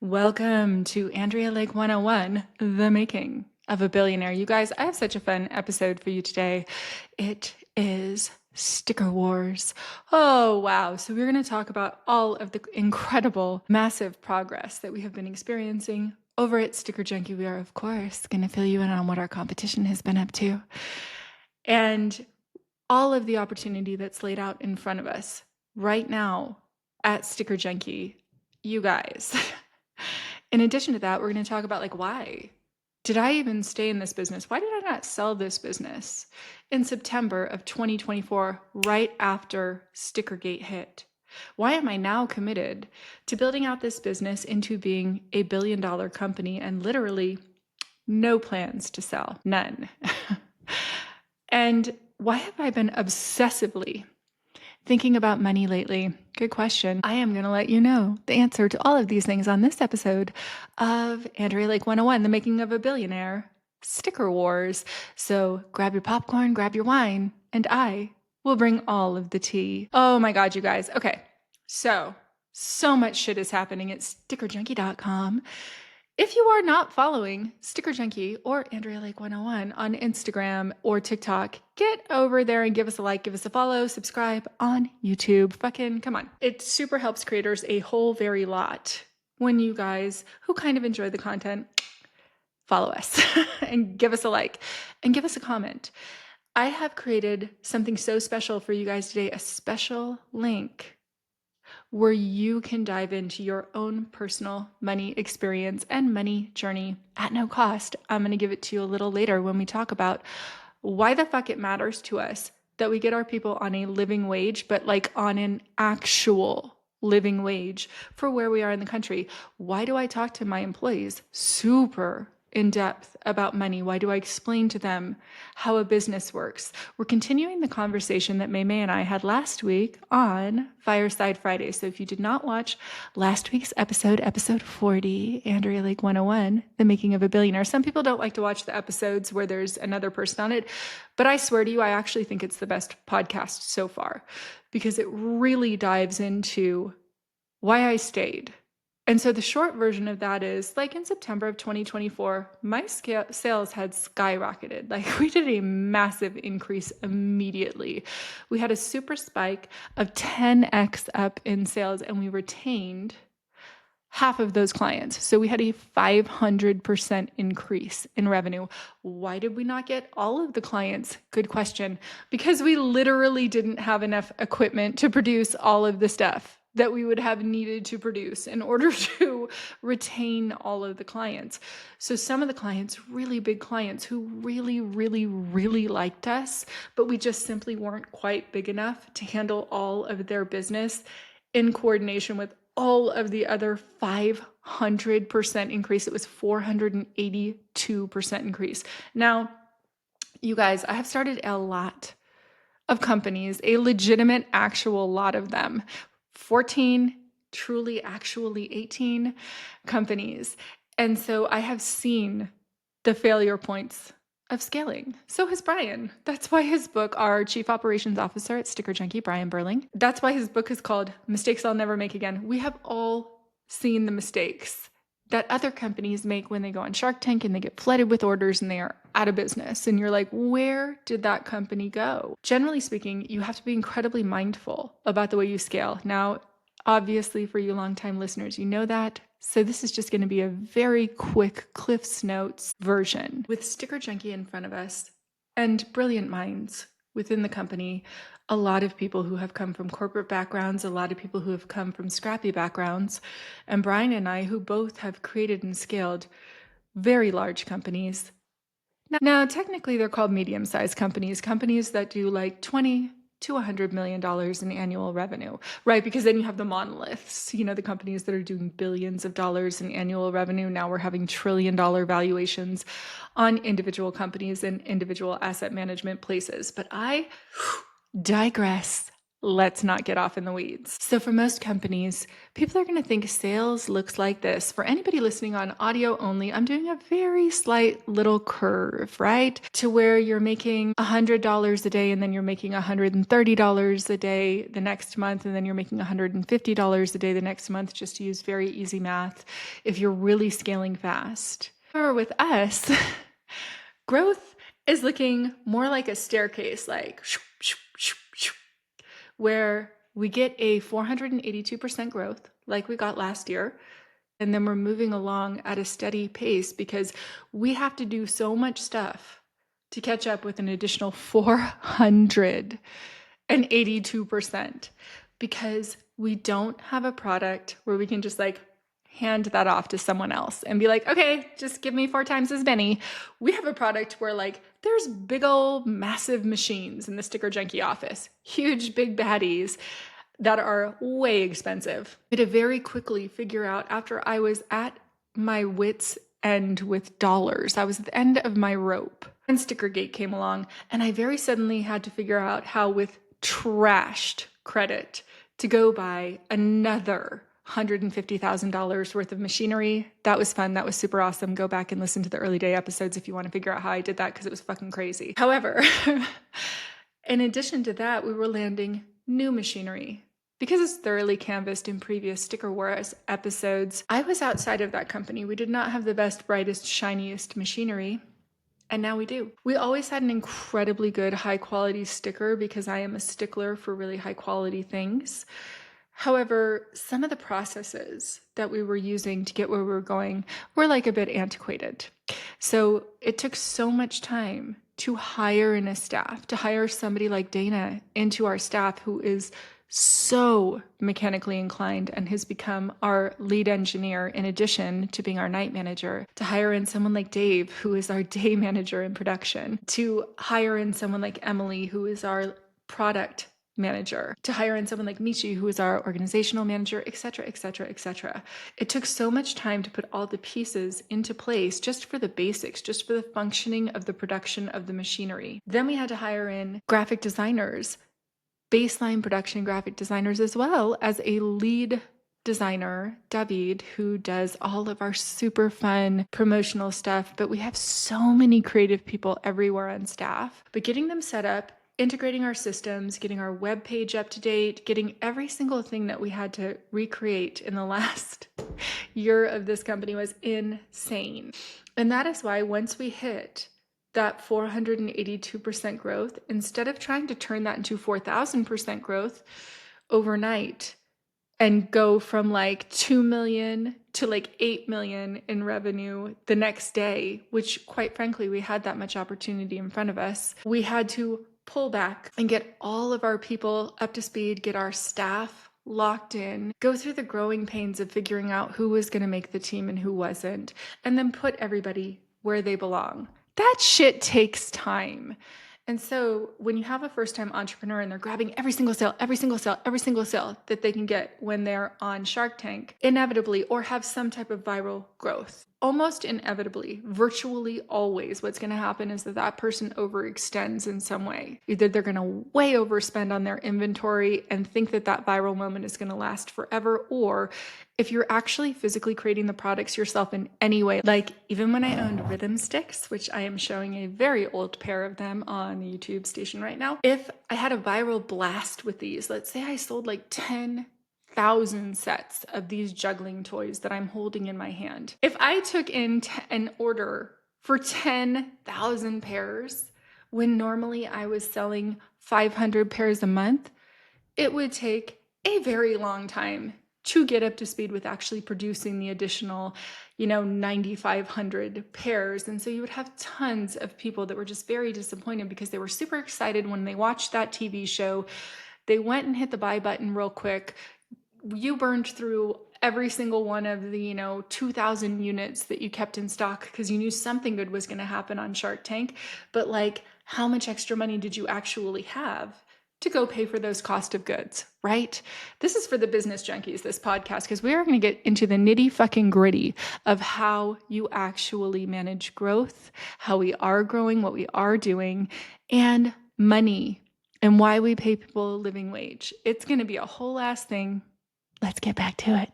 Welcome to Andrea Lake 101, The Making of a Billionaire. You guys, I have such a fun episode for you today. It is Sticker Wars. Oh, wow. So, we're going to talk about all of the incredible, massive progress that we have been experiencing over at Sticker Junkie. We are, of course, going to fill you in on what our competition has been up to and all of the opportunity that's laid out in front of us right now at Sticker Junkie. You guys. In addition to that, we're going to talk about why did I even stay in this business? Why did I not sell this business in September of 2024, right after Stickergate hit? Why am I now committed to building out this business into being a billion-dollar company and literally no plans to sell? None. And why have I been obsessively thinking about money lately? Good question. I am going to let you know the answer to all of these things on this episode of Andrea Lake 101, The Making of a Billionaire, Sticker Wars. So grab your popcorn, grab your wine, and I will bring all of the tea. Oh my God, you guys. Okay. So much shit is happening at stickerjunkie.com. If you are not following Sticker Junkie or Andrea Lake 101 on Instagram or TikTok, get over there and give us a like, give us a follow, subscribe on YouTube. Fucking come on. It super helps creators a whole very lot when you guys who kind of enjoy the content follow us and give us a like and give us a comment. I have created something so special for you guys today, a special link where you can dive into your own personal money experience and money journey at no cost. I'm going to give it to you a little later when we talk about why the fuck it matters to us that we get our people on a living wage, but on an actual living wage for where we are in the country. Why do I talk to my employees super in depth about money? Why do I explain to them how a business works? We're continuing the conversation that May and I had last week on Fireside Friday. So if you did not watch last week's episode 40, Andrea Lake 101, The Making of a Billionaire. Some people don't like to watch the episodes where there's another person on it, but I swear to you, I actually think it's the best podcast so far because it really dives into why I stayed. And so the short version of that is in September of 2024, my sales had skyrocketed. We did a massive increase immediately. We had a super spike of 10x up in sales and we retained half of those clients. So we had a 500% increase in revenue. Why did we not get all of the clients? Good question. Because we literally didn't have enough equipment to produce all of the stuff that we would have needed to produce in order to retain all of the clients. So some of the clients, really big clients who really, really, really liked us, but we just simply weren't quite big enough to handle all of their business in coordination with all of the other 500% increase. It was 482% increase. Now, you guys, I have started a lot of companies, a legitimate, actual lot of them. 14, truly, actually 18 companies. And so I have seen the failure points of scaling. So has Brian. That's why his book, our Chief Operations Officer at Sticker Junkie, Brian Burling, that's why his book is called Mistakes I'll Never Make Again. We have all seen the mistakes that other companies make when they go on Shark Tank and they get flooded with orders and they are out of business. And you're like, where did that company go? Generally speaking, you have to be incredibly mindful about the way you scale. Now, obviously, for you longtime listeners, you know that. So this is just going to be a very quick Cliff's Notes version with Sticker Junkie in front of us and brilliant minds within the company. A lot of people who have come from corporate backgrounds, a lot of people who have come from scrappy backgrounds, and Brian and I, who both have created and scaled very large companies. Now, technically, they're called medium-sized companies that do $20 to $100 million in annual revenue, right? Because then you have the monoliths, the companies that are doing billions of dollars in annual revenue. Now we're having trillion-dollar valuations on individual companies and individual asset management places. But I digress. let's not get off in the weeds. So for most companies, people are going to think sales looks like this. For anybody listening on audio only, I'm doing a very slight little curve, right? To where you're making $100 a day and then you're making $130 a day the next month, and then you're making $150 a day the next month, just to use very easy math if you're really scaling fast. Or with us, growth is looking more like a staircase, like where we get a 482% growth like we got last year. And then we're moving along at a steady pace because we have to do so much stuff to catch up with an additional 482% because we don't have a product where we can just like hand that off to someone else and be like, okay, just give me 4 times as many. We have a product where like there's big old massive machines in the Sticker Junkie office, huge big baddies that are way expensive. I had to very quickly figure out after I was at my wit's end with dollars. I was at the end of my rope. And Stickergate came along, and I very suddenly had to figure out how with trashed credit to go buy another $150,000 worth of machinery. That was fun. That was super awesome. Go back and listen to the early day episodes if you want to figure out how I did that, because it was fucking crazy. However, in addition to that, we were landing new machinery. Because it's thoroughly canvassed in previous StickerWars episodes, I was outside of that company. We did not have the best, brightest, shiniest machinery. And now we do. We always had an incredibly good, high quality sticker because I am a stickler for really high quality things. However, some of the processes that we were using to get where we were going were like a bit antiquated. So it took so much time to hire in a staff, to hire somebody like Dana into our staff who is so mechanically inclined and has become our lead engineer in addition to being our night manager, to hire in someone like Dave, who is our day manager in production, to hire in someone like Emily, who is our product manager, to hire in someone like Michi, who is our organizational manager, etc., etc., etc. It took so much time to put all the pieces into place just for the basics, just for the functioning of the production of the machinery. Then we had to hire in graphic designers, baseline production graphic designers, as well as a lead designer, David, who does all of our super fun promotional stuff. But we have so many creative people everywhere on staff. But getting them set up, integrating our systems, getting our web page up to date, getting every single thing that we had to recreate in the last year of this company was insane. And that is why once we hit that 482% growth, instead of trying to turn that into 4,000% growth overnight and go from like 2 million to like 8 million in revenue the next day, which quite frankly, we had that much opportunity in front of us, we had to pull back and get all of our people up to speed, get our staff locked in, go through the growing pains of figuring out who was going to make the team and who wasn't, and then put everybody where they belong. That shit takes time. And so when you have a first-time entrepreneur and they're grabbing every single sale that they can get when they're on Shark Tank, inevitably, or have some type of viral growth, almost inevitably, virtually always, what's going to happen is that that person overextends in some way. Either they're going to way overspend on their inventory and think that that viral moment is going to last forever, or if you're actually physically creating the products yourself in any way, like even when I owned Rhythm Sticks, which I am showing a very old pair of them on the YouTube station right now, if I had a viral blast with these, let's say I sold like 10,000 sets of these juggling toys that I'm holding in my hand. If I took in an order for 10,000 pairs, when normally I was selling 500 pairs a month, it would take a very long time to get up to speed with actually producing the additional, 9,500 pairs. And so you would have tons of people that were just very disappointed because they were super excited when they watched that TV show. They went and hit the buy button real quick. You burned through every single one of the, 2,000 units that you kept in stock because you knew something good was going to happen on Shark Tank. But like, how much extra money did you actually have to go pay for those cost of goods, right? This is for the business junkies, this podcast, because we are going to get into the nitty fucking gritty of how you actually manage growth, how we are growing, what we are doing, and money. and why we pay people a living wage. It's going to be a whole ass thing. Let's get back to it.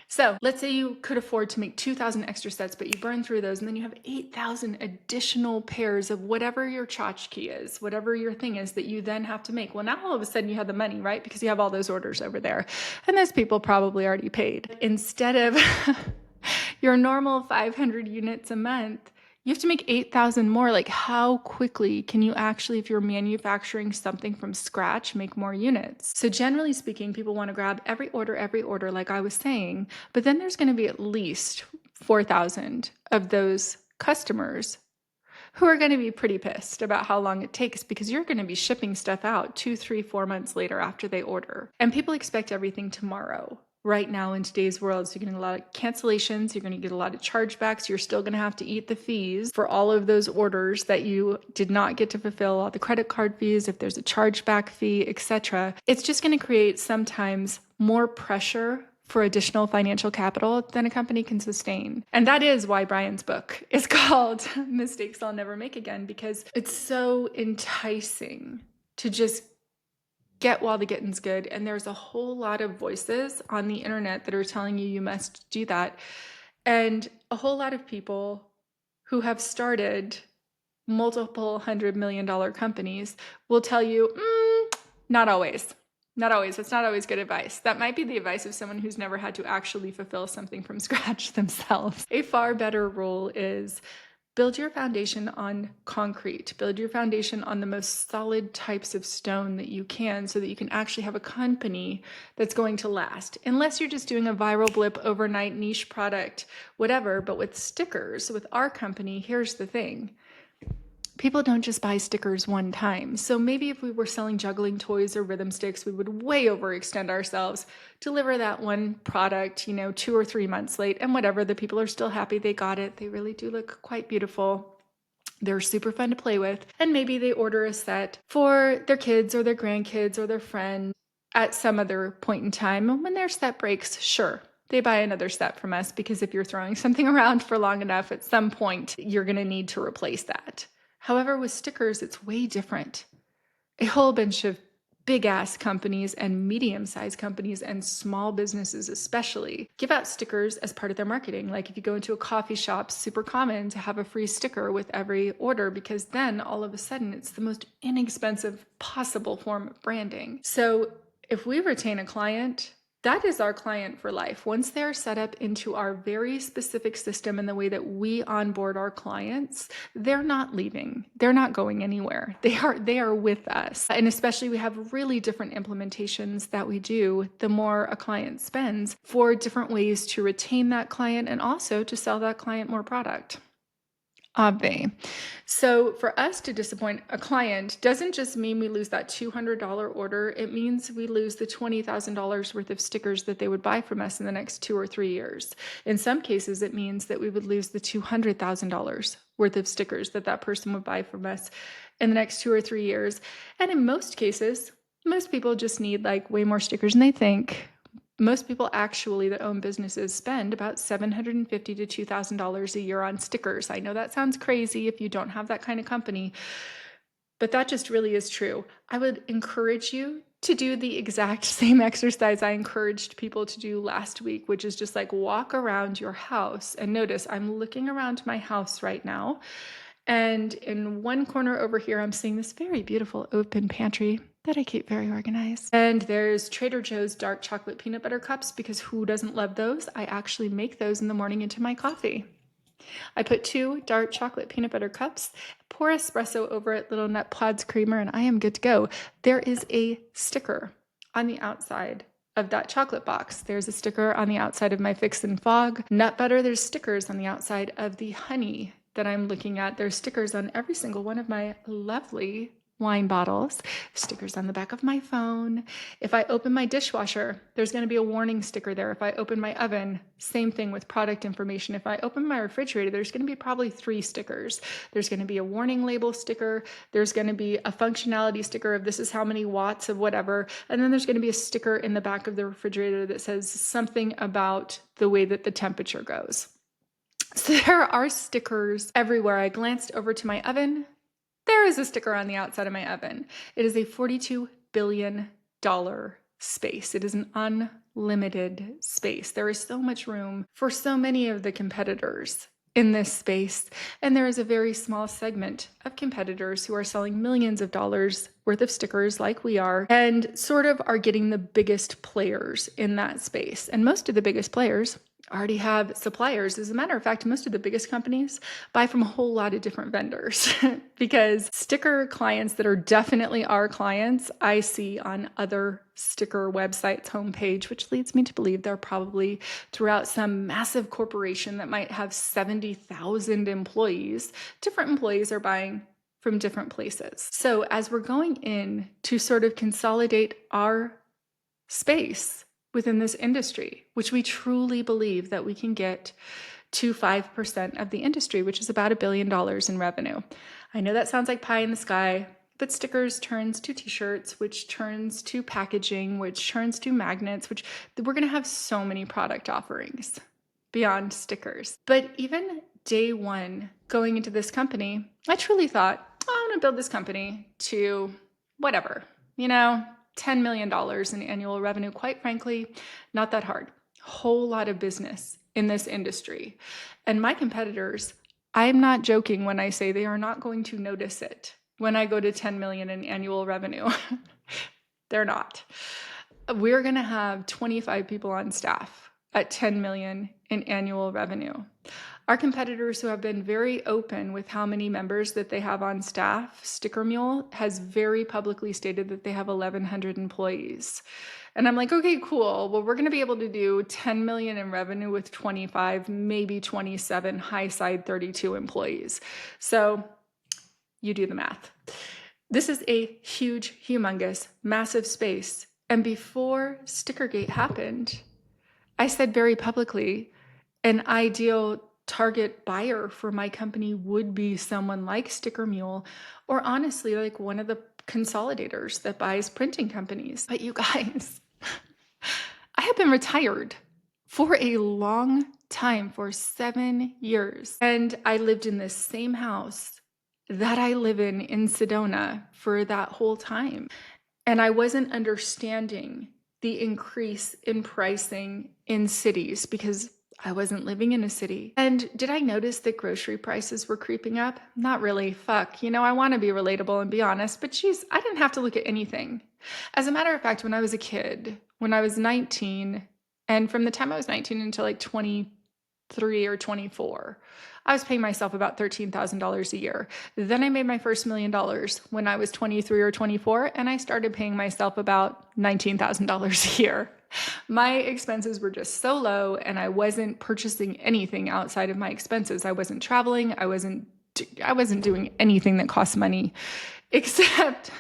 So let's say you could afford to make 2,000 extra sets, but you burn through those, and then you have 8,000 additional pairs of whatever your tchotchke is, whatever your thing is that you then have to make. Well, now all of a sudden you have the money, right? Because you have all those orders over there, and those people probably already paid. Instead of your normal 500 units a month, you have to make 8,000 more. Like, how quickly can you actually, if you're manufacturing something from scratch, make more units? So generally speaking, people want to grab every order, like I was saying, but then there's going to be at least 4,000 of those customers who are going to be pretty pissed about how long it takes, because you're going to be shipping stuff out 2, 3, 4 months later after they order. And people expect everything tomorrow. Right now in today's world, so you're getting a lot of cancellations, you're going to get a lot of chargebacks, you're still going to have to eat the fees for all of those orders that you did not get to fulfill, all the credit card fees, if there's a chargeback fee, etc. It's just going to create sometimes more pressure for additional financial capital than a company can sustain. And that is why Brian's book is called Mistakes I'll Never Make Again, because it's so enticing to just get while the getting's good. And there's a whole lot of voices on the internet that are telling you you must do that. And a whole lot of people who have started multiple $100 million companies will tell you, not always. Not always. It's not always good advice. That might be the advice of someone who's never had to actually fulfill something from scratch themselves. A far better rule is build your foundation on concrete. Build your foundation on the most solid types of stone that you can, so that you can actually have a company that's going to last. Unless you're just doing a viral blip, overnight niche product, whatever. But with stickers, with our company, here's the thing. People don't just buy stickers one time. So maybe if we were selling juggling toys or rhythm sticks, we would way overextend ourselves, deliver that one product, 2 or 3 months late, and whatever, the people are still happy they got it. They really do look quite beautiful. They're super fun to play with. And maybe they order a set for their kids or their grandkids or their friend at some other point in time. And when their set breaks, sure, they buy another set from us, because if you're throwing something around for long enough, at some point, you're going to need to replace that. However, with stickers, it's way different. A whole bunch of big ass companies and medium sized companies and small businesses especially give out stickers as part of their marketing. Like if you go into a coffee shop, super common to have a free sticker with every order, because then all of a sudden it's the most inexpensive possible form of branding. So if we retain a client, that is our client for life. Once they're set up into our very specific system and the way that we onboard our clients, they're not leaving. They're not going anywhere. They are with us. And especially we have really different implementations that we do the more a client spends, for different ways to retain that client and also to sell that client more product. Ave. So for us to disappoint a client doesn't just mean we lose that $200 order. It means we lose the $20,000 worth of stickers that they would buy from us in the next 2 or 3 years. In some cases, it means that we would lose the $200,000 worth of stickers that person would buy from us in the next 2 or 3 years. And in most cases, most people just need like way more stickers than they think. Most people actually that own businesses spend about $750 to $2,000 a year on stickers. I know that sounds crazy if you don't have that kind of company, but that just really is true. I would encourage you to do the exact same exercise I encouraged people to do last week, which is just like walk around your house and notice I'm looking around my house right now. And in one corner over here, I'm seeing this very beautiful open pantry that I keep very organized. And there's Trader Joe's dark chocolate peanut butter cups, because who doesn't love those? I actually make those in the morning into my coffee. I put 2 dark chocolate peanut butter cups, pour espresso over it, little nut pods creamer, and I am good to go. There is a sticker on the outside of that chocolate box. There's a sticker on the outside of my Fix and Fog nut butter. There's stickers on the outside of the honey that I'm looking at. There's stickers on every single one of my lovely wine bottles, stickers on the back of my phone. If I open my dishwasher, there's going to be a warning sticker there. If I open my oven, same thing with product information. If I open my refrigerator, there's going to be probably 3 stickers. There's going to be a warning label sticker. There's going to be a functionality sticker of this is how many watts of whatever. And then there's going to be a sticker in the back of the refrigerator that says something about the way that the temperature goes. So there are stickers everywhere. I glanced over to my oven. there is a sticker on the outside of my oven. It is a $42 billion space. It is an unlimited space. There is so much room for so many of the competitors in this space, and there is a very small segment of competitors who are selling millions of dollars worth of stickers like we are, and sort of are getting the biggest players in that space. And most of the biggest players already have suppliers. As a matter of fact, most of the biggest companies buy from a whole lot of different vendors because sticker clients that are definitely our clients, I see on other sticker websites homepage, which leads me to believe they're probably throughout some massive corporation that might have 70,000 employees. Different employees are buying from different places. So as we're going in to sort of consolidate our space within this industry, which we truly believe that we can get to 5% of the industry, which is about $1 billion in revenue. I know that sounds like pie in the sky, but stickers turns to t-shirts, which turns to packaging, which turns to magnets, which we're going to have so many product offerings beyond stickers. But even day one going into this company, I truly thought, oh, I'm going to build this company to whatever, $10 million in annual revenue. Quite frankly, not that hard. Whole lot of business in this industry. And my competitors, I'm not joking when I say they are not going to notice it when I go to 10 million in annual revenue. They're not. We're going to have 25 people on staff at 10 million in annual revenue. Our competitors, who have been very open with how many members that they have on staff, Sticker Mule has very publicly stated that they have 1,100 employees. And I'm like, okay, cool. Well, we're going to be able to do 10 million in revenue with 25, maybe 27, high side 32 employees. So you do the math. This is a huge, humongous, massive space. And before Stickergate happened, I said very publicly, an ideal target buyer for my company would be someone like Sticker Mule, or honestly, like one of the consolidators that buys printing companies. But you guys, I have been retired for a long time, for 7 years. And I lived in this same house that I live in Sedona for that whole time. And I wasn't understanding the increase in pricing in cities because I wasn't living in a city. And did I notice that grocery prices were creeping up? Not really. Fuck. I want to be relatable and be honest, but geez, I didn't have to look at anything. As a matter of fact, when I was a kid, when I was 19, and from the time I was 19 until like 23 or 24, I was paying myself about $13,000 a year. Then I made my first $1 million when I was 23 or 24, and I started paying myself about $19,000 a year. My expenses were just so low, and I wasn't purchasing anything outside of my expenses. I wasn't traveling. I wasn't doing anything that cost money except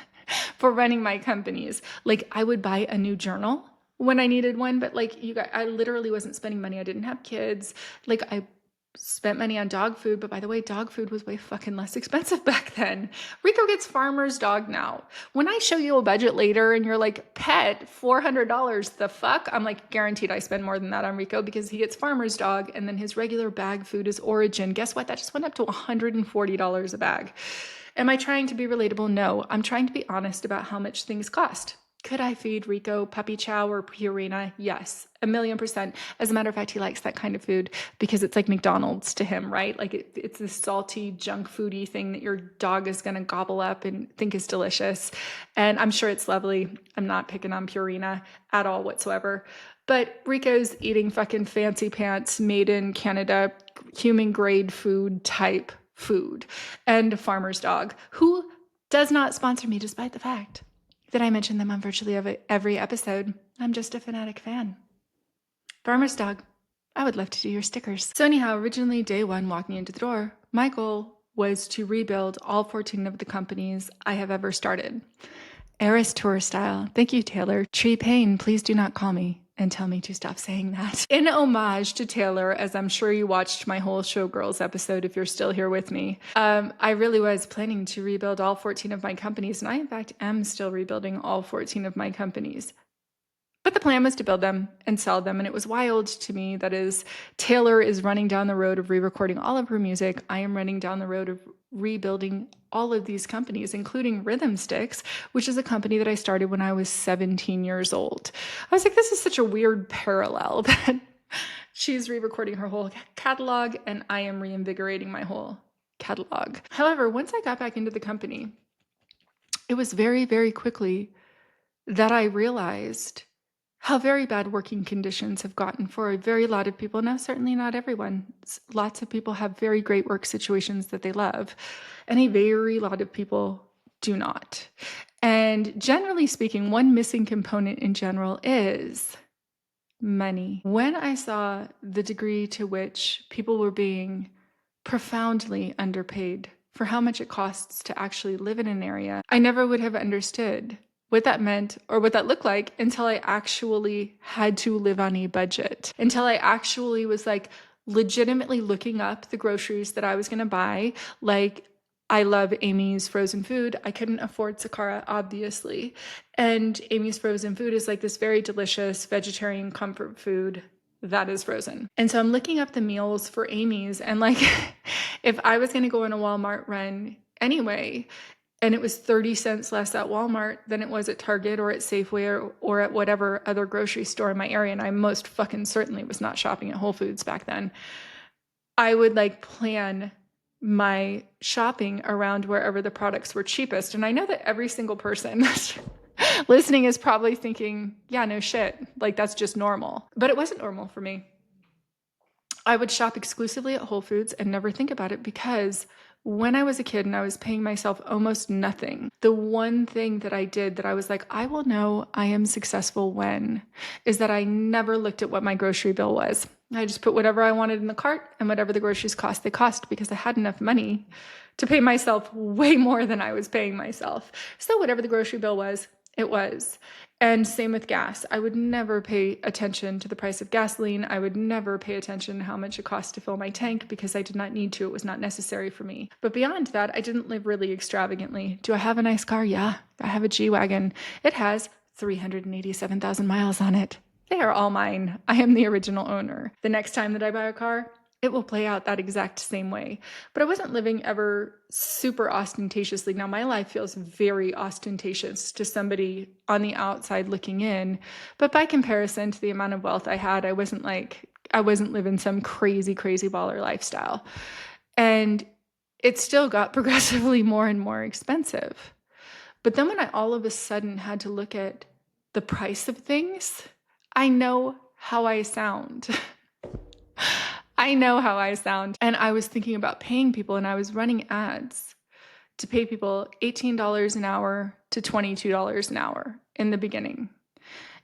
for running my companies. Like, I would buy a new journal when I needed one, but like you guys, I literally wasn't spending money. I didn't have kids. Like, I spent money on dog food, but by the way, dog food was way fucking less expensive back then. Rico gets farmer's dog now. When I show you a budget later and you're like, pet, $400, the fuck? I'm like, guaranteed I spend more than that on Rico because he gets farmer's dog and then his regular bag food is Origin. Guess what? That just went up to $140 a bag. Am I trying to be relatable? No, I'm trying to be honest about how much things cost. Could I feed Rico puppy chow or Purina? Yes, 1,000,000%. As a matter of fact, he likes that kind of food because it's like McDonald's to him, right? Like it's this salty, junk foody thing that your dog is going to gobble up and think is delicious. And I'm sure it's lovely. I'm not picking on Purina at all whatsoever. But Rico's eating fucking fancy pants, made in Canada, human grade food type food. And Farmer's Dog, who does not sponsor me despite the fact that I mention them on virtually every episode. I'm just a fanatic fan. Farmer's Dog, I would love to do your stickers. So anyhow, originally day one walking into the door, my goal was to rebuild all 14 of the companies I have ever started. Eris Tour style. Thank you, Taylor. Tree Payne, please do not call me and tell me to stop saying that. In homage to Taylor, as I'm sure you watched my whole Showgirls episode if you're still here with me, I really was planning to rebuild all 14 of my companies, and I, in fact, am still rebuilding all 14 of my companies. But the plan was to build them and sell them. And it was wild to me. That is, Taylor is running down the road of re-recording all of her music. I am running down the road of rebuilding all of these companies, including Rhythm Sticks, which is a company that I started when I was 17 years old. I was like, this is such a weird parallel that she's re-recording her whole catalog and I am reinvigorating my whole catalog. However, once I got back into the company, it was very, very quickly that I realized how very bad working conditions have gotten for a very lot of people. Now, certainly not everyone. Lots of people have very great work situations that they love, and a very lot of people do not. And generally speaking, one missing component in general is money. When I saw the degree to which people were being profoundly underpaid for how much it costs to actually live in an area, I never would have understood what that meant or what that looked like until I actually had to live on a budget, until I actually was like legitimately looking up the groceries that I was going to buy. Like, I love Amy's frozen food. I couldn't afford Sakara, obviously. And Amy's frozen food is like this very delicious vegetarian comfort food that is frozen. And so I'm looking up the meals for Amy's, and like, if I was going to go on a Walmart run anyway, and it was 30 cents less at Walmart than it was at Target or at Safeway or at whatever other grocery store in my area, and I most fucking certainly was not shopping at Whole Foods back then, I would like plan my shopping around wherever the products were cheapest. And I know that every single person listening is probably thinking, yeah, no shit, like that's just normal. But it wasn't normal for me. I would shop exclusively at Whole Foods and never think about it, because when I was a kid and I was paying myself almost nothing, the one thing that I did that I was like, I will know I am successful when, is that I never looked at what my grocery bill was. I just put whatever I wanted in the cart, and whatever the groceries cost, they cost, because I had enough money to pay myself way more than I was paying myself. So whatever the grocery bill was, it was. And same with gas. I would never pay attention to the price of gasoline. I would never pay attention to how much it cost to fill my tank, because I did not need to. It was not necessary for me. But beyond that, I didn't live really extravagantly. Do I have a nice car? Yeah, I have a G-Wagon. It has 387,000 miles on it. They are all mine. I am the original owner. The next time that I buy a car, it will play out that exact same way. But I wasn't living ever super ostentatiously. Now, my life feels very ostentatious to somebody on the outside looking in. But by comparison to the amount of wealth I had, I wasn't living some crazy, crazy baller lifestyle. And it still got progressively more and more expensive. But then when I all of a sudden had to look at the price of things, I know how I sound. I know how I sound. And I was thinking about paying people, and I was running ads to pay people $18 an hour to $22 an hour in the beginning.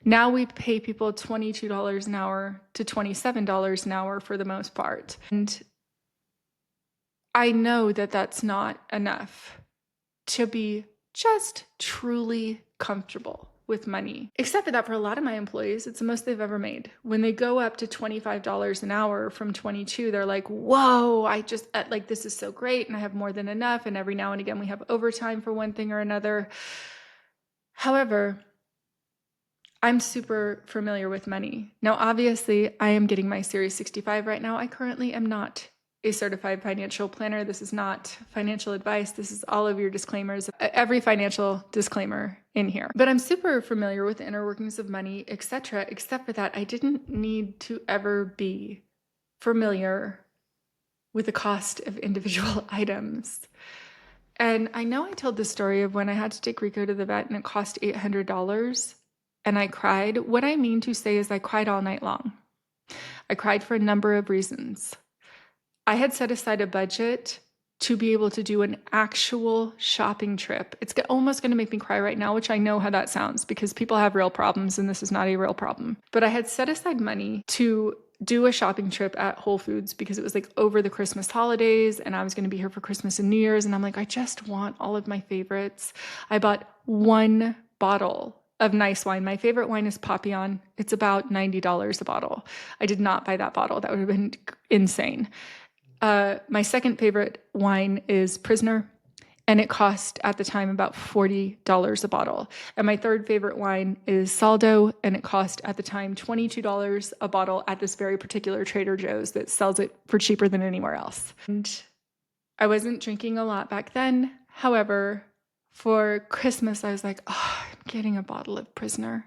Now we pay people $22 an hour to $27 an hour for the most part. And I know that that's not enough to be just truly comfortable with money. Except for that, for a lot of my employees, it's the most they've ever made. When they go up to $25 an hour from 22, they're like, whoa, like, this is so great, and I have more than enough, and every now and again we have overtime for one thing or another. However, I'm super familiar with money. Now, obviously, I am getting my Series 65 right now. I currently am not a certified financial planner. This is not financial advice. This is all of your disclaimers, every financial disclaimer in here. But I'm super familiar with the inner workings of money, etc. Except for that, I didn't need to ever be familiar with the cost of individual items. And I know I told the story of when I had to take Rico to the vet and it cost $800 and I cried. What I mean to say is I cried all night long. I cried for a number of reasons. I had set aside a budget to be able to do an actual shopping trip. It's almost going to make me cry right now, which I know how that sounds, because people have real problems and this is not a real problem. But I had set aside money to do a shopping trip at Whole Foods because it was like over the Christmas holidays and I was going to be here for Christmas and New Year's. And I'm like, I just want all of my favorites. I bought one bottle of nice wine. My favorite wine is Papillon. It's about $90 a bottle. I did not buy that bottle. That would have been insane. My second favorite wine is Prisoner. And it cost at the time about $40 a bottle. And my third favorite wine is Saldo, and it cost at the time $22 a bottle at this very particular Trader Joe's that sells it for cheaper than anywhere else. And I wasn't drinking a lot back then. However, for Christmas, I was like, oh, I'm getting a bottle of Prisoner.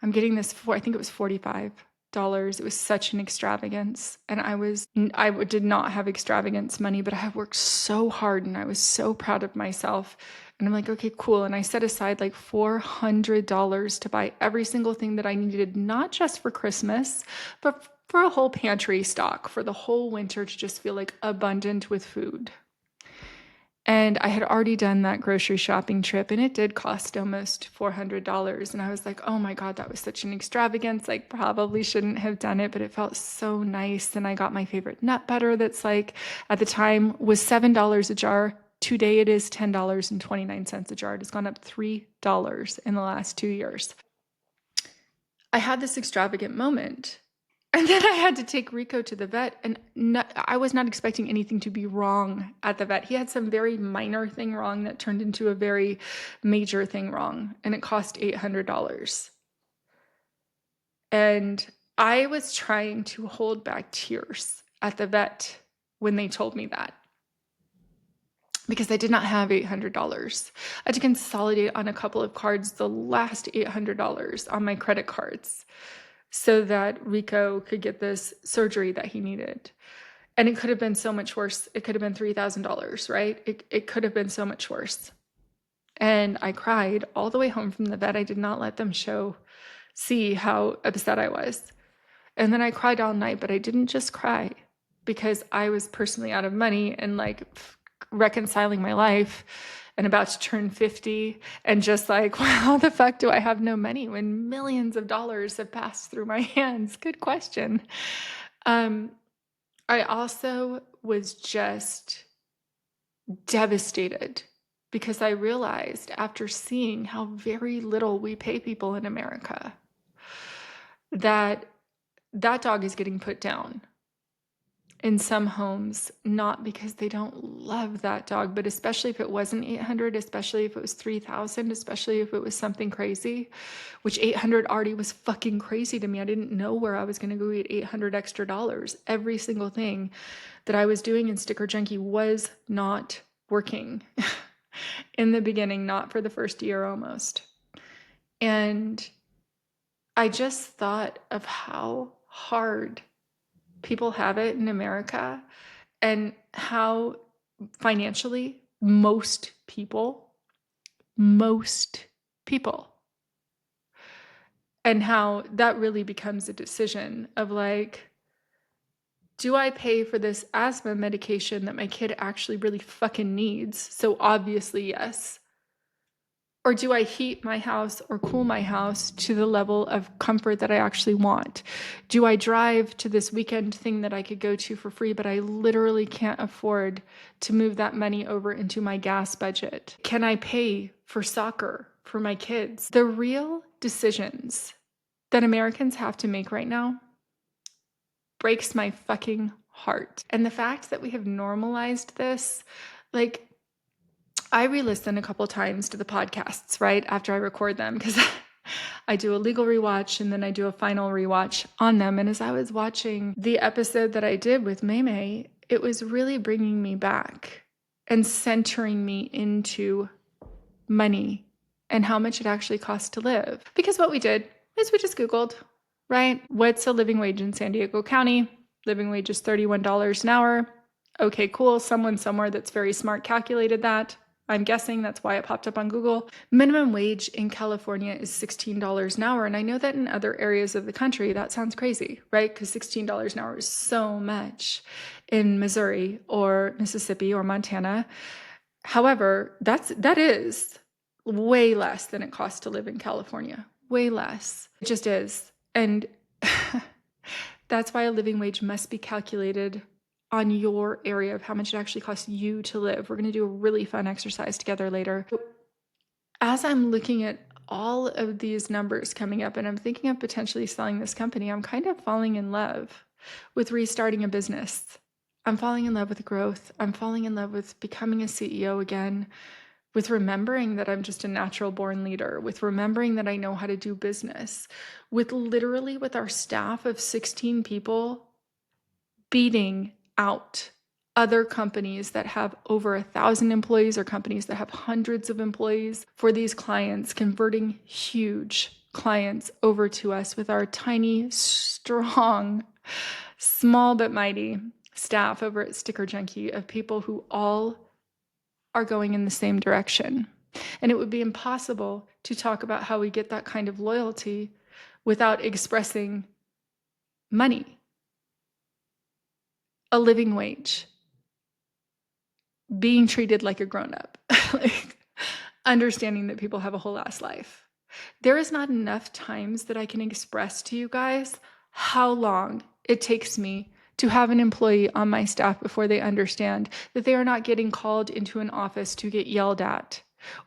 I'm getting this for, I think it was $45. It was such an extravagance. And I did not have extravagance money, but I had worked so hard and I was so proud of myself. And I'm like, okay, cool. And I set aside like $400 to buy every single thing that I needed, not just for Christmas, but for a whole pantry stock for the whole winter to just feel like abundant with food. And I had already done that grocery shopping trip, and it did cost almost $400. And I was like, oh my God, that was such an extravagance. Like, probably shouldn't have done it, but it felt so nice. And I got my favorite nut butter that's like, at the time, was $7 a jar. Today it is $10.29 a jar. It has gone up $3 in the last 2 years. I had this extravagant moment. And then I had to take Rico to the vet, and I was not expecting anything to be wrong at the vet. He had some very minor thing wrong that turned into a very major thing wrong, and it cost $800. And I was trying to hold back tears at the vet when they told me that, because I did not have $800. I had to consolidate on a couple of cards the last $800 on my credit cards, so that Rico could get this surgery that he needed. And it could have been so much worse. It could have been $3,000, right? It could have been so much worse. And I cried all the way home from the vet. I did not let them see how upset I was. And then I cried all night, but I didn't just cry because I was personally out of money and like reconciling my life and about to turn 50 and just like, how the fuck do I have no money when millions of dollars have passed through my hands? Good question. I also was just devastated because I realized, after seeing how very little we pay people in America, that dog is getting put down in some homes, not because they don't love that dog, but especially if it wasn't 800, especially if it was 3,000, especially if it was something crazy, which 800 already was fucking crazy to me. I didn't know where I was going to go get 800 extra dollars. Every single thing that I was doing in Sticker Junkie was not working in the beginning, not for the first year almost. And I just thought of how hard people have it in America, and how financially most people, and how that really becomes a decision of like, do I pay for this asthma medication that my kid actually really fucking needs? So obviously, yes. Or do I heat my house or cool my house to the level of comfort that I actually want? Do I drive to this weekend thing that I could go to for free, but I literally can't afford to move that money over into my gas budget? Can I pay for soccer for my kids? The real decisions that Americans have to make right now breaks my fucking heart. And the fact that we have normalized this, like, I re-listen a couple times to the podcasts, right, after I record them, because I do a legal rewatch and then I do a final rewatch on them. And as I was watching the episode that I did with Maymay, it was really bringing me back and centering me into money and how much it actually costs to live. Because what we did is we just Googled, right? What's a living wage in San Diego County? Living wage is $31 an hour. Okay, cool. Someone somewhere that's very smart calculated that. I'm guessing that's why it popped up on Google. Minimum wage in California is $16 an hour. And I know that in other areas of the country, that sounds crazy, right? Because $16 an hour is so much in Missouri or Mississippi or Montana. However, that is way less than it costs to live in California. Way less. It just is. And that's why a living wage must be calculated on your area of how much it actually costs you to live. We're going to do a really fun exercise together later. As I'm looking at all of these numbers coming up and I'm thinking of potentially selling this company, I'm kind of falling in love with restarting a business. I'm falling in love with growth. I'm falling in love with becoming a CEO again, with remembering that I'm just a natural born leader, with remembering that I know how to do business, with literally with our staff of 16 people beating out other companies that have over 1,000 employees or companies that have hundreds of employees for these clients, converting huge clients over to us with our tiny, strong, small but mighty staff over at Sticker Junkie of people who all are going in the same direction. And it would be impossible to talk about how we get that kind of loyalty without expressing money, a living wage, being treated like a grown-up, like understanding that people have a whole ass life. There is not enough times that I can express to you guys how long it takes me to have an employee on my staff before they understand that they are not getting called into an office to get yelled at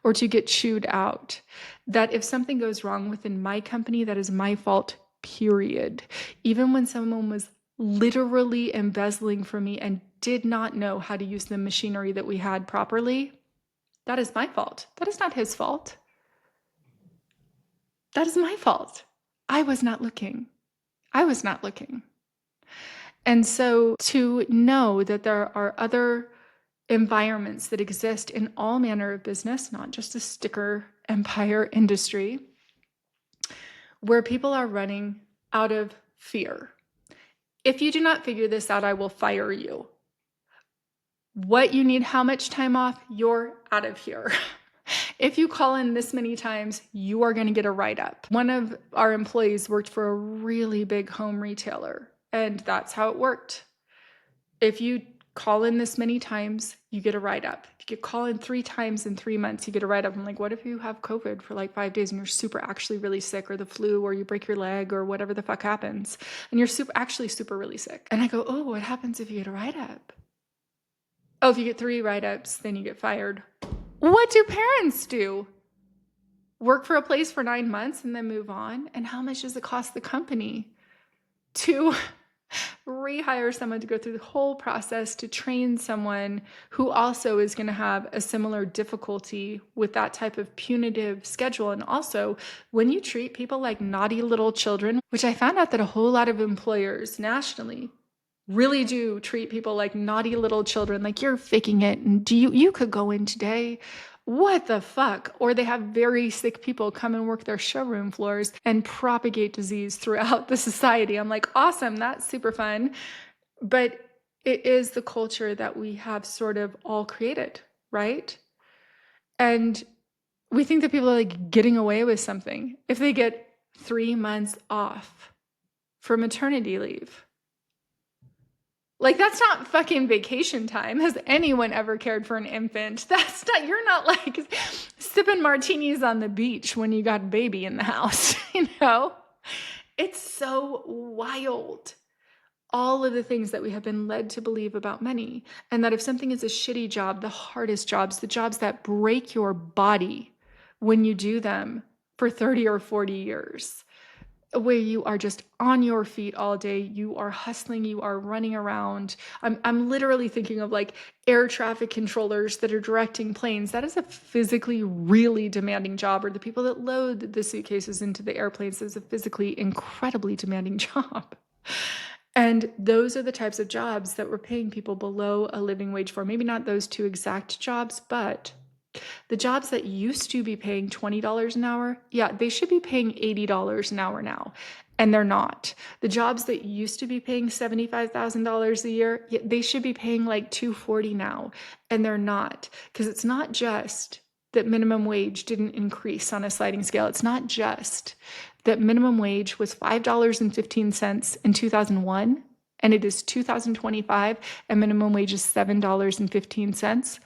or to get chewed out. That if something goes wrong within my company, that is my fault, period. Even when someone was literally embezzling from me and did not know how to use the machinery that we had properly, that is my fault. That is not his fault. That is my fault. I was not looking. I was not looking. And so to know that there are other environments that exist in all manner of business, not just the sticker empire industry, where people are running out of fear. If you do not figure this out, I will fire you. What you need, how much time off, you're out of here. If you call in this many times, you are going to get a write-up. One of our employees worked for a really big home retailer, and that's how it worked. If you call in this many times, you get a write-up. If you call in 3 times in 3 months, you get a write-up. I'm like, what if you have COVID for like 5 days and you're super actually really sick, or the flu, or you break your leg, or whatever the fuck happens, and you're super really sick? And I go, oh, what happens if you get a write-up? Oh, if you get 3 write-ups, then you get fired. What do parents do? Work for a place for 9 months and then move on? And how much does it cost the company to rehire someone to go through the whole process to train someone who also is going to have a similar difficulty with that type of punitive schedule? And also, when you treat people like naughty little children, which I found out that a whole lot of employers nationally really do treat people like naughty little children, like you're faking it, and you could go in today. What the fuck? Or they have very sick people come and work their showroom floors and propagate disease throughout the society. I'm like, awesome, that's super fun. But it is the culture that we have sort of all created, right? And we think that people are like getting away with something if they get 3 months off for maternity leave. Like, that's not fucking vacation time. Has anyone ever cared for an infant? That's not, you're not like sipping martinis on the beach when you got a baby in the house, you know? It's so wild. All of the things that we have been led to believe about money, and that if something is a shitty job, the hardest jobs, the jobs that break your body when you do them for 30 or 40 years, where you are just on your feet all day, you are hustling, you are running around. I'm literally thinking of like air traffic controllers that are directing planes. That is a physically really demanding job. Or the people that load the suitcases into the airplanes is a physically incredibly demanding job. And those are the types of jobs that we're paying people below a living wage for. Maybe not those 2 exact jobs, but the jobs that used to be paying $20 an hour, yeah, they should be paying $80 an hour now. And they're not. The jobs that used to be paying $75,000 a year, yeah, they should be paying like $240 now. And they're not. Because it's not just that minimum wage didn't increase on a sliding scale. It's not just that minimum wage was $5.15 in 2001, and it is 2025, and minimum wage is $7.15.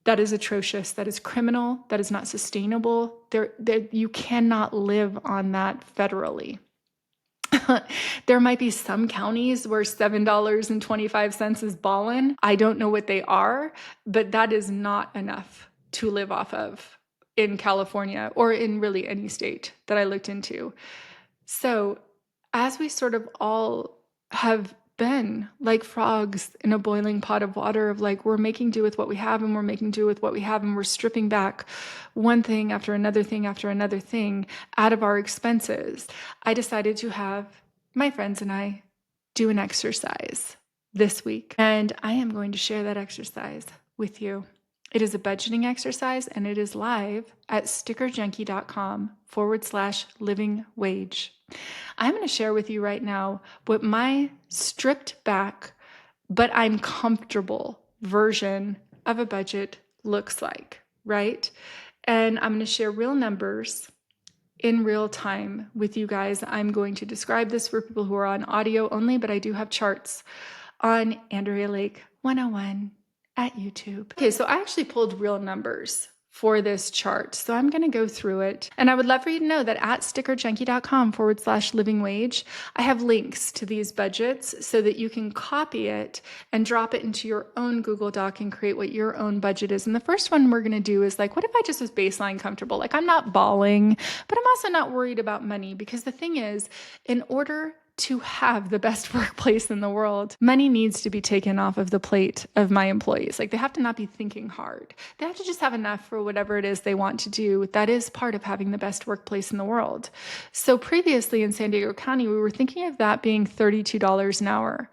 That is atrocious. That is criminal. That is not sustainable. You cannot live on that federally. There might be some counties where $7.25 is ballin'. I don't know what they are, but that is not enough to live off of in California or in really any state that I looked into. So as we sort of all have been like frogs in a boiling pot of water of like, we're making do with what we have and we're making do with what we have and we're stripping back one thing after another thing after another thing out of our expenses. I decided to have my friends and I do an exercise this week, and I am going to share that exercise with you. It is a budgeting exercise and it is live at stickerjunkie.com/living wage. I'm going to share with you right now what my stripped back, but I'm comfortable version of a budget looks like, right? And I'm going to share real numbers in real time with you guys. I'm going to describe this for people who are on audio only, but I do have charts on Andrea Lake 101 at YouTube. Okay, so I actually pulled real numbers for this chart. So I'm going to go through it. And I would love for you to know that at stickerjunkie.com/living wage, I have links to these budgets so that you can copy it and drop it into your own Google Doc and create what your own budget is. And the first one we're going to do is like, what if I just was baseline comfortable? Like, I'm not bawling, but I'm also not worried about money, because the thing is, in order to have the best workplace in the world, money needs to be taken off of the plate of my employees. Like, they have to not be thinking hard. They have to just have enough for whatever it is they want to do. That is part of having the best workplace in the world. So previously in San Diego County, we were thinking of that being $32 an hour.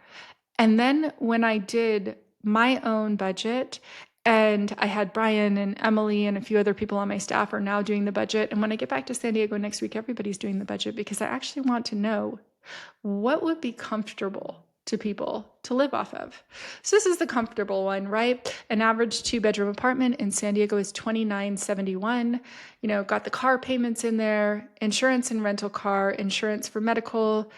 And then when I did my own budget, and I had Brian and Emily and a few other people on my staff are now doing the budget. And when I get back to San Diego next week, everybody's doing the budget, because I actually want to know what would be comfortable to people to live off of. So this is the comfortable one, right? An average 2-bedroom apartment in San Diego is $29.71. You know, got the car payments in there, insurance and rental car, insurance for medical,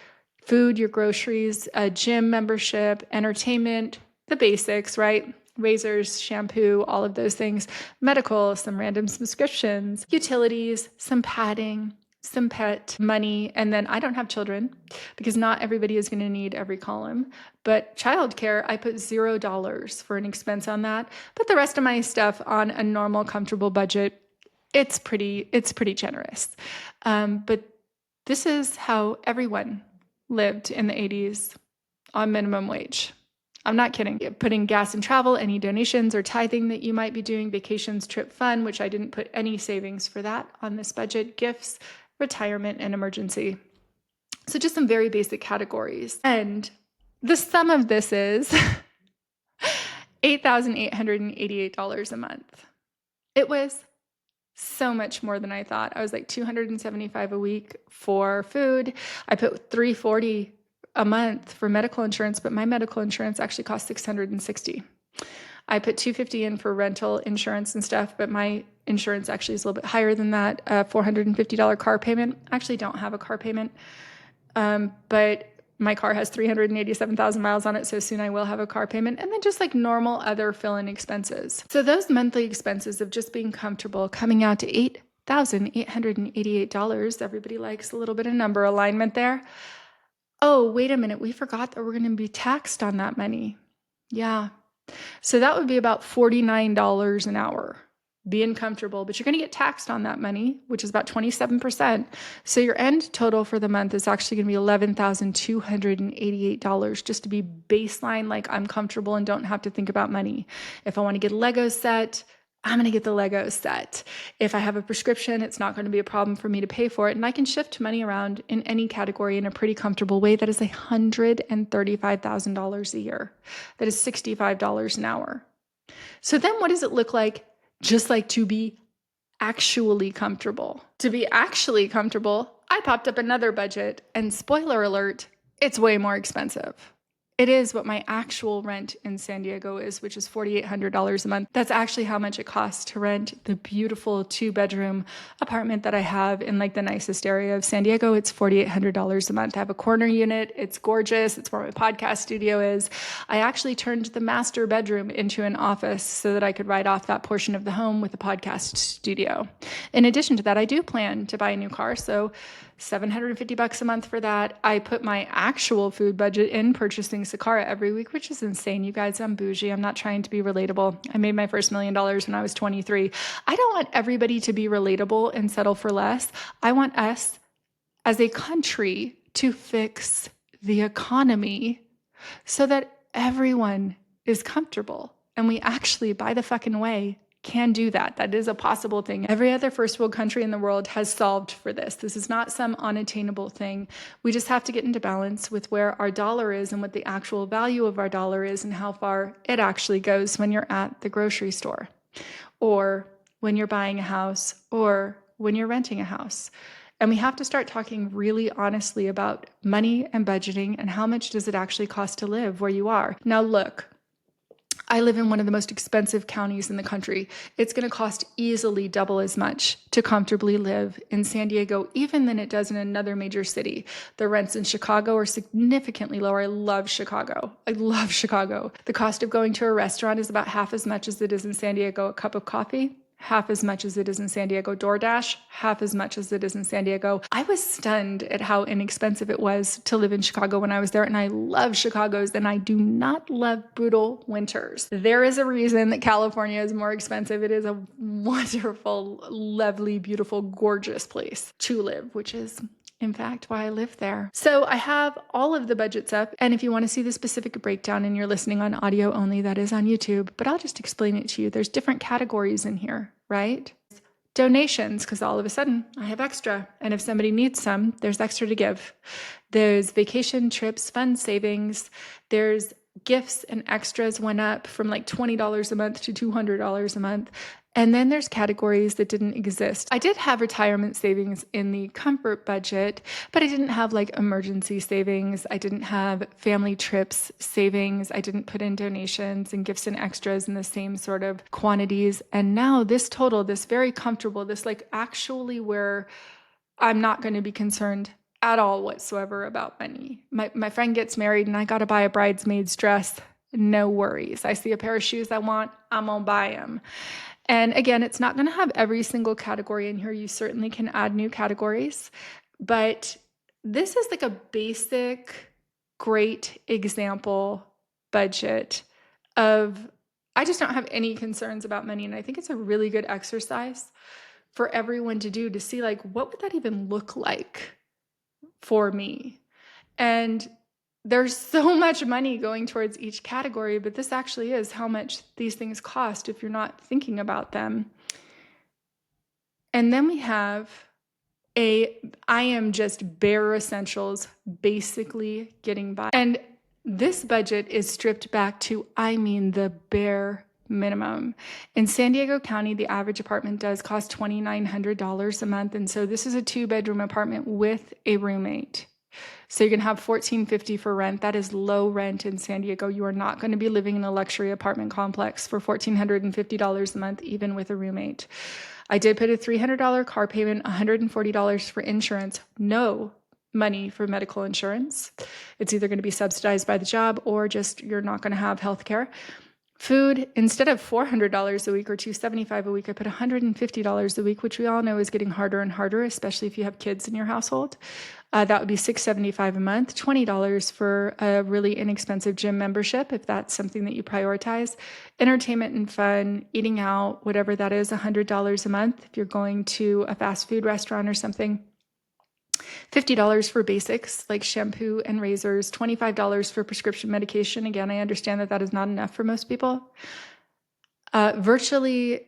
food, your groceries, a gym membership, entertainment, the basics, right? Razors, shampoo, all of those things, medical, some random subscriptions, utilities, some padding, some pet money. And then I don't have children, because not everybody is going to need every column, but childcare, I put $0 for an expense on that. But the rest of my stuff on a normal, comfortable budget, it's pretty generous. But this is how everyone lived in the 80s on minimum wage. I'm not kidding. Putting gas and travel, any donations or tithing that you might be doing, vacations, trip fund, which I didn't put any savings for that on this budget, gifts, retirement, and emergency. So just some very basic categories. And the sum of this is $8,888 a month. It was so much more than I thought. I was like $275 a week for food. I put $340 a month for medical insurance, but my medical insurance actually cost $660. I put $250 in for rental insurance and stuff, but my insurance actually is a little bit higher than that. $450 car payment. I actually don't have a car payment, but my car has 387,000 miles on it, so soon I will have a car payment. And then just like normal other fill-in expenses. So those monthly expenses of just being comfortable coming out to $8,888. Everybody likes a little bit of number alignment there. Oh, wait a minute. We forgot that we're going to be taxed on that money. Yeah. So that would be about $49 an hour being comfortable, but you're going to get taxed on that money, which is about 27%. So your end total for the month is actually going to be $11,288 just to be baseline, like I'm comfortable and don't have to think about money. If I want to get a Lego set, I'm going to get the Lego set. If I have a prescription, it's not going to be a problem for me to pay for it. And I can shift money around in any category in a pretty comfortable way. That is $135,000 a year. That is $65 an hour. So then what does it look like just like to be actually comfortable? To be actually comfortable, I popped up another budget, and spoiler alert, it's way more expensive. It is what my actual rent in San Diego is, which is $4,800 a month. That's actually how much it costs to rent the beautiful 2-bedroom apartment that I have in like the nicest area of San Diego. It's $4,800 a month. I have a corner unit. It's gorgeous. It's where my podcast studio is. I actually turned the master bedroom into an office so that I could write off that portion of the home with a podcast studio. In addition to that, I do plan to buy a new car. So $750 a month for that. I put my actual food budget in purchasing Sakara every week, which is insane. You guys, I'm bougie. I'm not trying to be relatable. I made my first $1 million when I was 23. I don't want everybody to be relatable and settle for less. I want us as a country to fix the economy so that everyone is comfortable. And we actually, by the fucking way, can do that. That is a possible thing. Every other first world country in the world has solved for this. This is not some unattainable thing. We just have to get into balance with where our dollar is and what the actual value of our dollar is and how far it actually goes when you're at the grocery store or when you're buying a house or when you're renting a house. And we have to start talking really honestly about money and budgeting and how much does it actually cost to live where you are. Now, look, I live in one of the most expensive counties in the country. It's going to cost easily double as much to comfortably live in San Diego, even than it does in another major city. The rents in Chicago are significantly lower. I love Chicago. I love Chicago. The cost of going to a restaurant is about half as much as it is in San Diego. A cup of coffee, half as much as it is in San Diego. DoorDash, half as much as it is in San Diego. I was stunned at how inexpensive it was to live in Chicago when I was there, and I love Chicago's, and I do not love brutal winters. There is a reason that California is more expensive. It is a wonderful, lovely, beautiful, gorgeous place to live, which is in fact why I live there. So I have all of the budgets up. And if you want to see the specific breakdown and you're listening on audio only, that is on YouTube, but I'll just explain it to you. There's different categories in here, right? Donations, because all of a sudden I have extra. And if somebody needs some, there's extra to give. There's vacation trips, fund savings. There's gifts and extras went up from like $20 a month to $200 a month. And then there's categories that didn't exist. I did have retirement savings in the comfort budget, but I didn't have like emergency savings. I didn't have family trips savings. I didn't put in donations and gifts and extras in the same sort of quantities. And now this total, this very comfortable, this like actually where I'm not going to be concerned at all whatsoever about money. My friend gets married and I got to buy a bridesmaid's dress. No worries. I see a pair of shoes I want, I'm going to buy them. And again, it's not going to have every single category in here. You certainly can add new categories, but this is like a basic, great example budget of, I just don't have any concerns about money. And I think it's a really good exercise for everyone to do to see like, what would that even look like for me? And there's so much money going towards each category, but this actually is how much these things cost if you're not thinking about them. And then we have I am just bare essentials, basically getting by. And this budget is stripped back to, the bare minimum. In San Diego County, the average apartment does cost $2,900 a month. And so this is a 2-bedroom apartment with a roommate. So you're going to have $1,450 for rent. That is low rent in San Diego. You are not going to be living in a luxury apartment complex for $1,450 a month, even with a roommate. I did put a $300 car payment, $140 for insurance, no money for medical insurance. It's either going to be subsidized by the job or just you're not going to have health care. Food, instead of $400 a week or $275 a week, I put $150 a week, which we all know is getting harder and harder, especially if you have kids in your household. That would be $675 a month, $20 for a really inexpensive gym membership, if that's something that you prioritize. Entertainment and fun, eating out, whatever that is, $100 a month if you're going to a fast food restaurant or something. $50 for basics like shampoo and razors, $25 for prescription medication. Again, I understand that that is not enough for most people. Virtually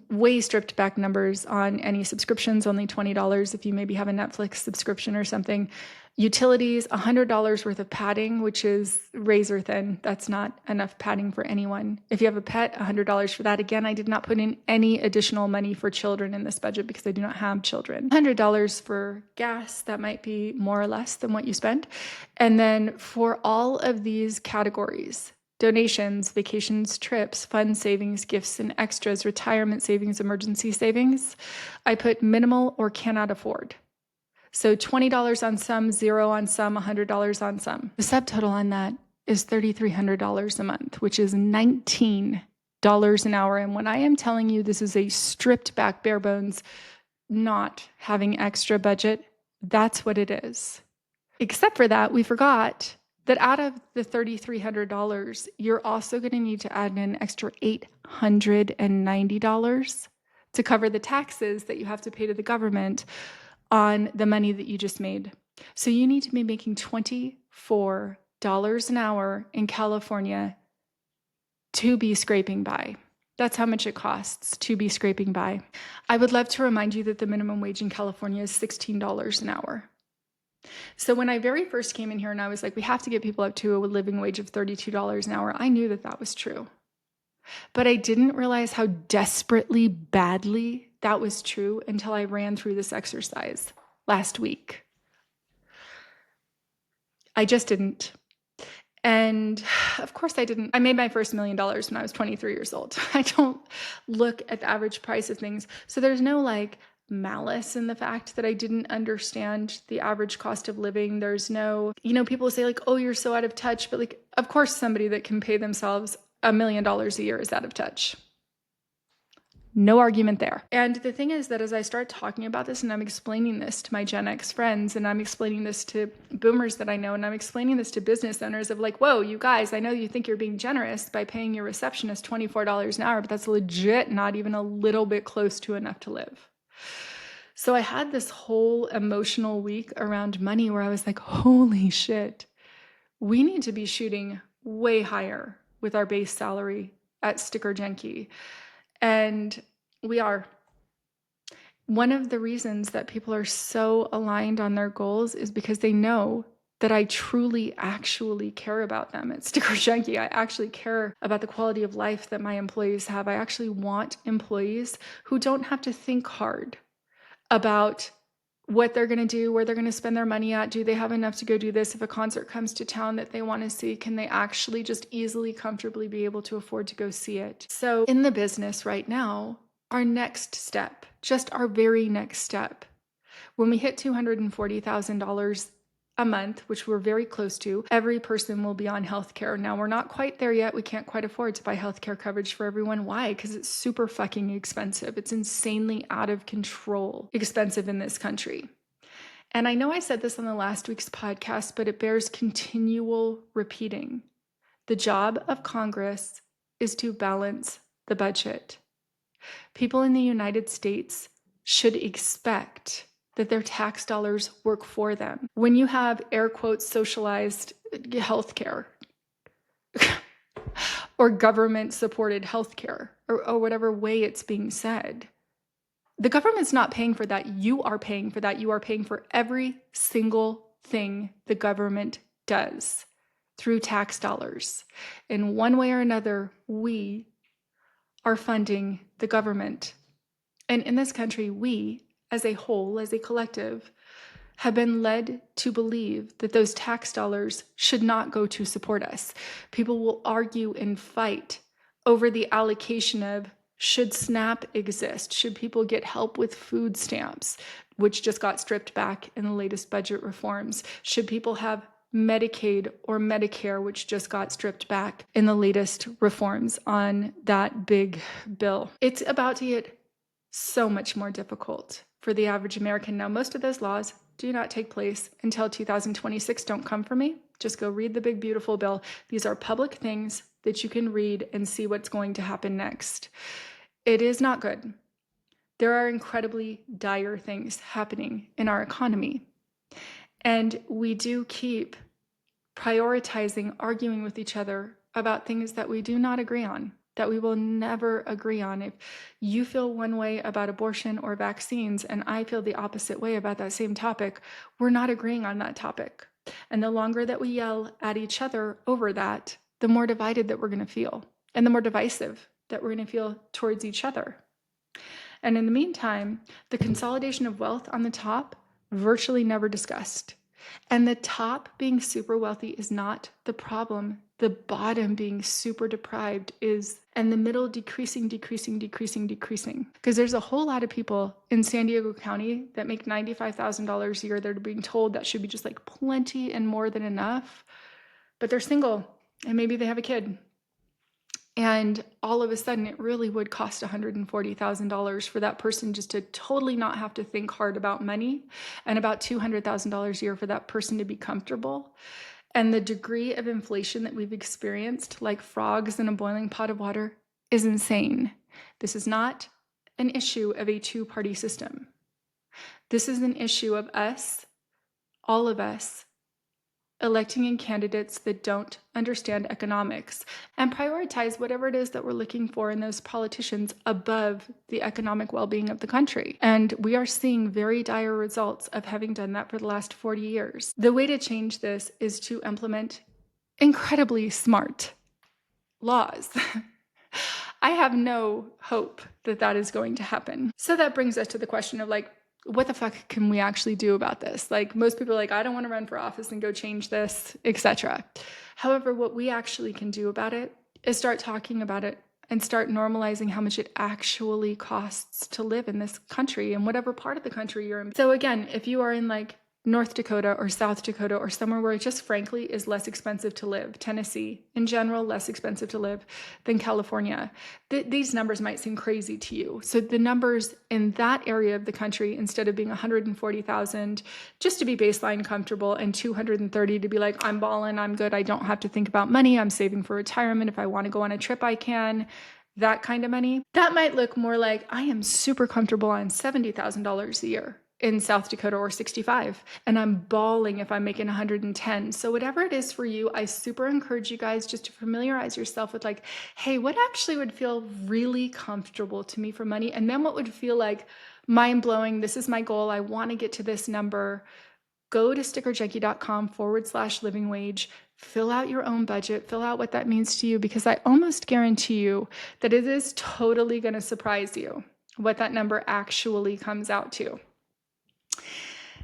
way stripped back numbers on any subscriptions, only $20 if you maybe have a Netflix subscription or something. Utilities, $100 worth of padding, which is razor thin. That's not enough padding for anyone. If you have a pet, $100 for that. Again, I did not put in any additional money for children in this budget because I do not have children. $100 for gas, that might be more or less than what you spend. And then for all of these categories, donations, vacations, trips, fund savings, gifts and extras, retirement savings, emergency savings, I put minimal or cannot afford. So $20 on some, $0 on some, $100 on some. The subtotal on that is $3,300 a month, which is $19 an hour. And when I am telling you this is a stripped back, bare bones, not having extra budget, that's what it is. Except for that, we forgot that out of the $3,300, you're also going to need to add in an extra $890 to cover the taxes that you have to pay to the government on the money that you just made. So you need to be making $24 an hour in California to be scraping by. That's how much it costs to be scraping by. I would love to remind you that the minimum wage in California is $16 an hour. So when I very first came in here and I was like, we have to get people up to a living wage of $32 an hour, I knew that that was true. But I didn't realize how desperately badly that was true until I ran through this exercise last week. I just didn't. And of course I didn't. I made my first $1 million when I was 23 years old. I don't look at the average price of things. So there's no like malice in the fact that I didn't understand the average cost of living. There's no, people say like, oh, you're so out of touch. But like, of course, somebody that can pay themselves $1 million a year is out of touch. No argument there. And the thing is that as I start talking about this and I'm explaining this to my Gen X friends and I'm explaining this to boomers that I know and I'm explaining this to business owners of like, whoa, you guys, I know you think you're being generous by paying your receptionist $24 an hour, but that's legit not even a little bit close to enough to live. So I had this whole emotional week around money where I was like, holy shit, we need to be shooting way higher with our base salary at Junkie. And we are. One of the reasons that people are so aligned on their goals is because they know that I truly actually care about them. At Junkie, I actually care about the quality of life that my employees have. I actually want employees who don't have to think hard about what they're going to do, where they're going to spend their money at. Do they have enough to go do this? If a concert comes to town that they want to see, can they actually just easily, comfortably be able to afford to go see it? So in the business right now, our next step, just our very next step, when we hit $240,000 a month, which we're very close to, every person will be on healthcare. Now, we're not quite there yet. We can't quite afford to buy healthcare coverage for everyone. Why? Because it's super fucking expensive. It's insanely out of control expensive in this country. And I know I said this on the last week's podcast, but it bears continual repeating. The job of Congress is to balance the budget. People in the United States should expect that their tax dollars work for them. When you have air quotes socialized healthcare or government supported healthcare or whatever way it's being said, the government's not paying for that. You are paying for that. You are paying for every single thing the government does through tax dollars. In one way or another, we are funding the government. And in this country, we, as a whole, as a collective, have been led to believe that those tax dollars should not go to support us. People will argue and fight over the allocation of should SNAP exist? Should people get help with food stamps, which just got stripped back in the latest budget reforms? Should people have Medicaid or Medicare, which just got stripped back in the latest reforms on that big bill? It's about to get so much more difficult for the average American. Now, most of those laws do not take place until 2026. Don't come for me. Just go read the big, beautiful bill. These are public things that you can read and see what's going to happen next. It is not good. There are incredibly dire things happening in our economy. And we do keep prioritizing, arguing with each other about things that we do not agree on, that we will never agree on. If you feel one way about abortion or vaccines and I feel the opposite way about that same topic, we're not agreeing on that topic. And the longer that we yell at each other over that, the more divided that we're going to feel and the more divisive that we're going to feel towards each other. And in the meantime, the consolidation of wealth on the top, virtually never discussed. And the top being super wealthy is not the problem. The bottom being super deprived is, and the middle decreasing. Because there's a whole lot of people in San Diego County that make $95,000 a year. They're being told that should be just like plenty and more than enough. But they're single and maybe they have a kid. And all of a sudden, it really would cost $140,000 for that person just to totally not have to think hard about money, and about $200,000 a year for that person to be comfortable. And the degree of inflation that we've experienced, like frogs in a boiling pot of water, is insane. This is not an issue of a two-party system. This is an issue of us, all of us, electing in candidates that don't understand economics and prioritize whatever it is that we're looking for in those politicians above the economic well-being of the country. And we are seeing very dire results of having done that for the last 40 years. The way to change this is to implement incredibly smart laws. I have no hope that that is going to happen. So that brings us to the question of like, what the fuck can we actually do about this? Like, most people are like, I don't want to run for office and go change this, etc. However, what we actually can do about it is start talking about it and start normalizing how much it actually costs to live in this country and whatever part of the country you're in. So again, if you are in like North Dakota or South Dakota or somewhere where it just frankly is less expensive to live, Tennessee in general, less expensive to live than California, these numbers might seem crazy to you. So the numbers in that area of the country, instead of being 140,000 just to be baseline comfortable and 230 to be like, I'm balling, I'm good, I don't have to think about money, I'm saving for retirement, if I want to go on a trip I can, that kind of money, that might look more like I am super comfortable on $70,000 a year in South Dakota or 65, and I'm bawling if I'm making 110. So whatever it is for you, I super encourage you guys just to familiarize yourself with like, hey, what actually would feel really comfortable to me for money? And then what would feel like mind blowing? This is my goal. I want to get to this number. Go to stickerjunkie.com/living wage, fill out your own budget, fill out what that means to you, because I almost guarantee you that it is totally going to surprise you what that number actually comes out to.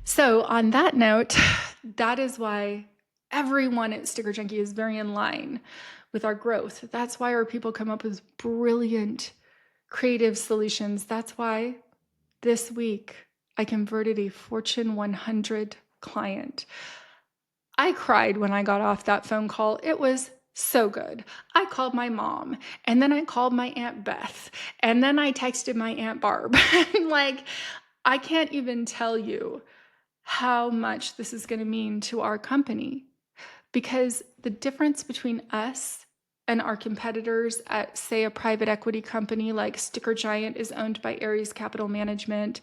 So on that note, that is why everyone at Sticker Junkie is very in line with our growth. That's why our people come up with brilliant, creative solutions. That's why this week I converted a Fortune 100 client. I cried when I got off that phone call. It was so good. I called my mom, and then I called my Aunt Beth, and then I texted my Aunt Barb. Like, I can't even tell you how much this is going to mean to our company, because the difference between us and our competitors at, say, a private equity company like Sticker Giant is owned by Ares Capital Management.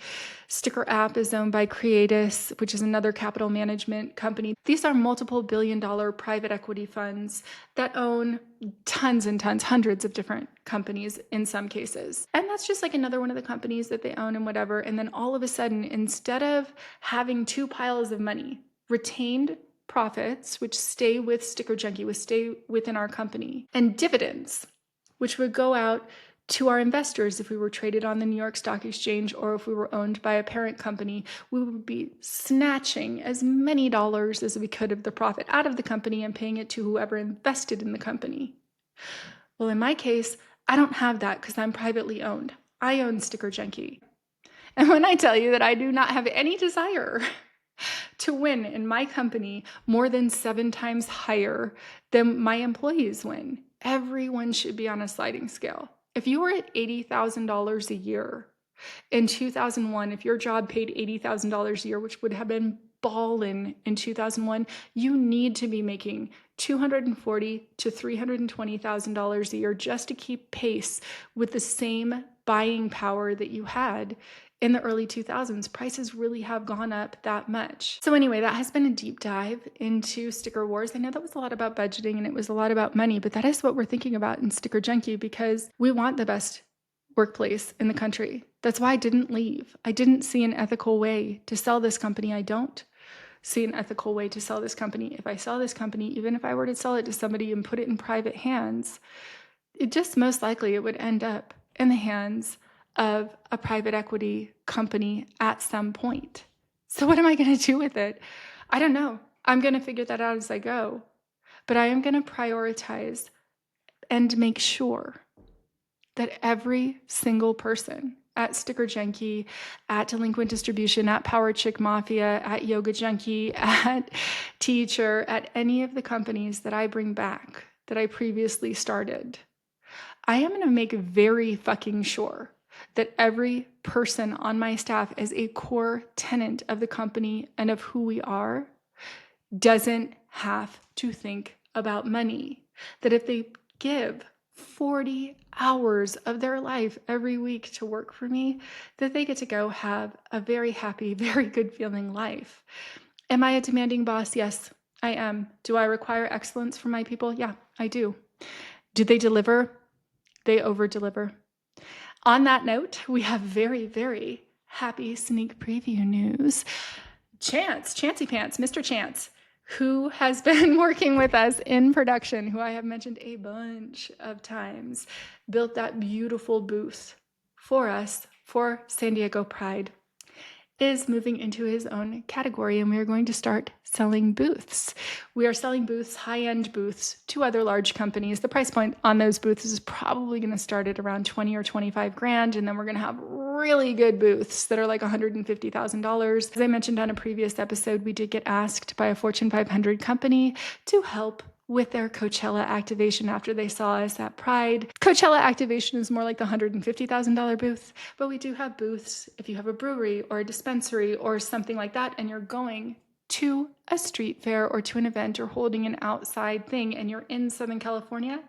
Sticker App is owned by Creatus, which is another capital management company. These are multiple billion-dollar private equity funds that own tons and tons, hundreds of different companies in some cases. And that's just like another one of the companies that they own and whatever. And then all of a sudden, instead of having two piles of money, retained profits, which stay with Sticker Junkie, which stay within our company, and dividends, which would go out to our investors if we were traded on the New York Stock Exchange or if we were owned by a parent company, we would be snatching as many dollars as we could of the profit out of the company and paying it to whoever invested in the company. Well, in my case, I don't have that because I'm privately owned. I own Sticker Junkie. And when I tell you that I do not have any desire to win in my company more than 7 times higher than my employees win, everyone should be on a sliding scale. If you were at $80,000 a year in 2001, if your job paid $80,000 a year, which would have been ballin' in 2001, you need to be making $240,000 to $320,000 a year just to keep pace with the same buying power that you had in the early 2000s. Prices really have gone up that much. So anyway, that has been a deep dive into Sticker Wars. I know that was a lot about budgeting and it was a lot about money, but that is what we're thinking about in Sticker Junkie because we want the best workplace in the country. That's why I didn't leave. I didn't see an ethical way to sell this company. I don't see an ethical way to sell this company. If I sell this company, even if I were to sell it to somebody and put it in private hands, it just most likely it would end up in the hands of a private equity company at some point. So what am I going to do with it? I don't know. I'm going to figure that out as I go. But I am going to prioritize and make sure that every single person at Sticker Junkie, at Delinquent Distribution, at Power Chick Mafia, at Yoga Junkie, at Teacher, at any of the companies that I bring back that I previously started, I am going to make very fucking sure that every person on my staff as a core tenet of the company and of who we are doesn't have to think about money. That if they give 40 hours of their life every week to work for me, that they get to go have a very happy, very good feeling life. Am I a demanding boss? Yes. I am. Do I require excellence from my people? Yeah, I do. Do they deliver? They over-deliver. On that note, we have very, very happy sneak preview news. Chancey Pants, Mr. Chance, who has been working with us in production, who I have mentioned a bunch of times, built that beautiful booth for us for San Diego Pride, is moving into his own category, and we are going to start selling booths. We are selling booths, high-end booths, to other large companies. The price point on those booths is probably going to start at around 20 or 25 grand, and then we're going to have really good booths that are like $150,000. As I mentioned on a previous episode, we did get asked by a Fortune 500 company to help with their Coachella activation after they saw us at Pride. Coachella activation is more like the $150,000 booth, but we do have booths if you have a brewery or a dispensary or something like that, and you're going to a street fair or to an event or holding an outside thing and you're in Southern California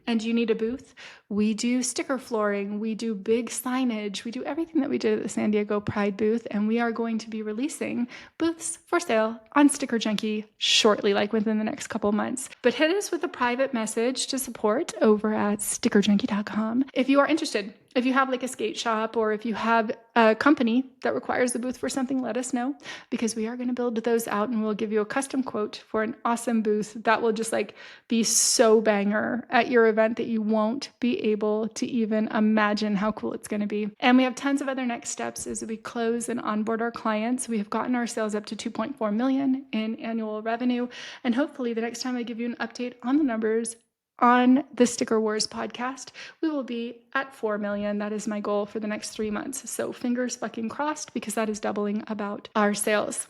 and you need a booth. We do sticker flooring, we do big signage, we do everything that we did at the San Diego Pride booth, and we are going to be releasing booths for sale on Sticker Junkie shortly, like within the next couple months. But hit us with a private message to support over at stickerjunkie.com if you are interested. If you have like a skate shop or if you have a company that requires a booth for something, let us know, because we are going to build those out and we'll give you a custom quote for an awesome booth that will just like be so banger at your event that you won't be able to even imagine how cool it's going to be. And we have tons of other next steps as we close and onboard our clients. We have gotten our sales up to 2.4 million in annual revenue. And hopefully the next time I give you an update on the numbers on the StickerWars podcast, we will be at 4 million. That is my goal for the next 3 months. So fingers fucking crossed, because that is doubling about our sales.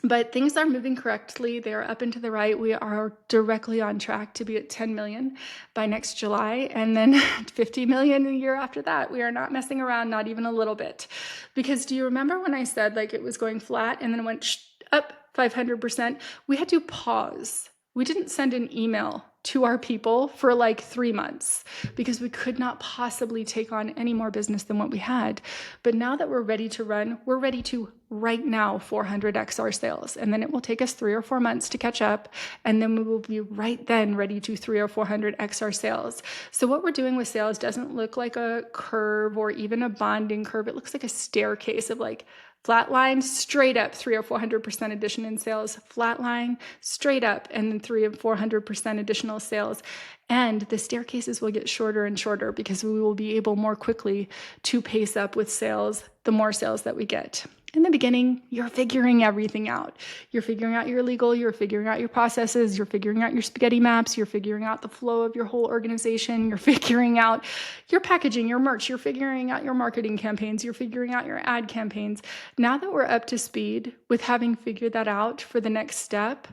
But things are moving correctly. They are up and to the right. We are directly on track to be at 10 million by next July, and then 50 million a year after that. We are not messing around, not even a little bit. Because do you remember when I said like it was going flat and then it went up 500%? We had to pause. We didn't send an email to our people for like 3 months because we could not possibly take on any more business than what we had. But now that we're ready to run, we're ready to right now 400x our sales. And then it will take us 3 or 4 months to catch up. And then we will be right then ready to 300 or 400x our sales. So what we're doing with sales doesn't look like a curve or even a bonding curve. It looks like a staircase of like flat line, straight up 300 or 400% addition in sales, flat line, straight up, and then 300 or 400% additional sales. And the staircases will get shorter and shorter because we will be able more quickly to pace up with sales, the more sales that we get. In the beginning, you're figuring everything out. You're figuring out your legal, you're figuring out your processes, you're figuring out your spaghetti maps, you're figuring out the flow of your whole organization, you're figuring out your packaging, your merch, you're figuring out your marketing campaigns, you're figuring out your ad campaigns. Now that we're up to speed with having figured that out for the next step,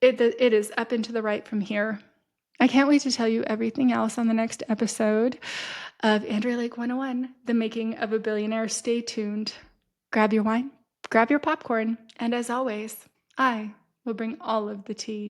it is up and to the right from here. I can't wait to tell you everything else on the next episode of Andrea Lake 101, The Making of a Billionaire. Stay tuned. Grab your wine, grab your popcorn, and as always, I will bring all of the tea.